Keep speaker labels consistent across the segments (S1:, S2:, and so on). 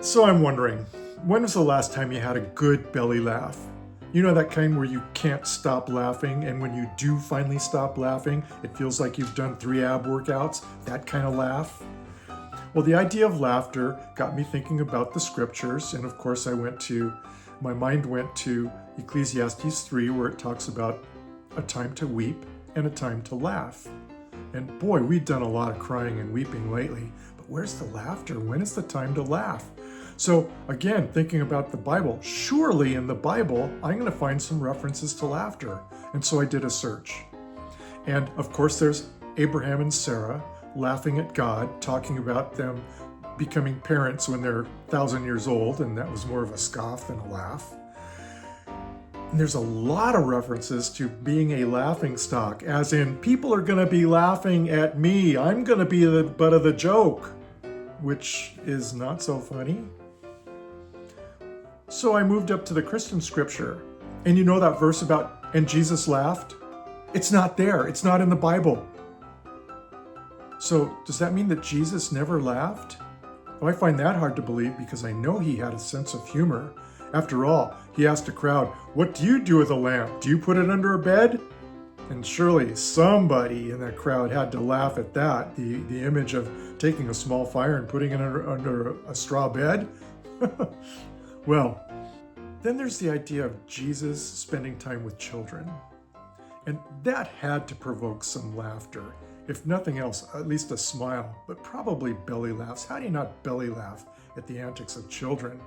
S1: So I'm wondering, when was the last time you had a good belly laugh? You know, that kind where you can't stop laughing, and when you do finally stop laughing, it feels like you've done 3 ab workouts, that kind of laugh? Well, the idea of laughter got me thinking about the scriptures, and of course my mind went to Ecclesiastes 3, where it talks about a time to weep and a time to laugh. And boy, we've done a lot of crying and weeping lately, but where's the laughter? When is the time to laugh? So again, thinking about the Bible, surely in the Bible, I'm going to find some references to laughter. And so I did a search. And of course, there's Abraham and Sarah laughing at God, talking about them becoming parents when they're 1,000 years old, and that was more of a scoff than a laugh. And there's a lot of references to being a laughing stock, as in people are going to be laughing at me. I'm going to be the butt of the joke, which is not so funny. So I moved up to the Christian scripture. And you know that verse about, and Jesus laughed? It's not there. It's not in the Bible. So does that mean that Jesus never laughed? Well, I find that hard to believe because I know he had a sense of humor. After all, he asked a crowd, "What do you do with a lamp? Do you put it under a bed?" And surely somebody in that crowd had to laugh at that, the image of taking a small fire and putting it under a straw bed. Well, then there's the idea of Jesus spending time with children. And that had to provoke some laughter. If nothing else, at least a smile, but probably belly laughs. How do you not belly laugh at the antics of children?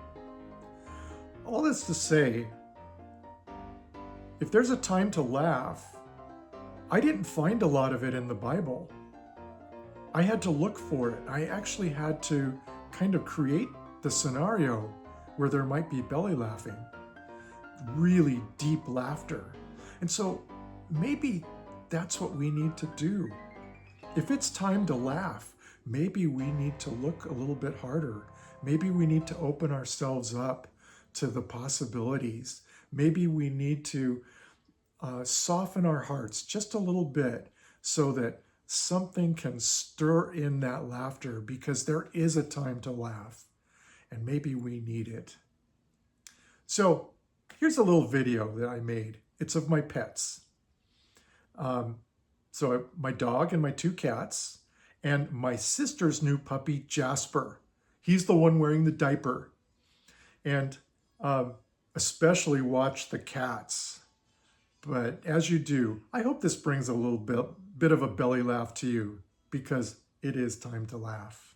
S1: All this to say, if there's a time to laugh, I didn't find a lot of it in the Bible. I had to look for it. I actually had to kind of create the scenario where there might be belly laughing, really deep laughter. And so maybe that's what we need to do. If it's time to laugh, maybe we need to look a little bit harder. Maybe we need to open ourselves up to the possibilities. Maybe we need to soften our hearts just a little bit so that something can stir in that laughter, because there is a time to laugh and maybe we need it. So here's a little video that I made. It's of my pets. My dog and my 2 cats, and my sister's new puppy, Jasper. He's the one wearing the diaper. And especially watch the cats. But as you do, I hope this brings a little bit of a belly laugh to you, because it is time to laugh.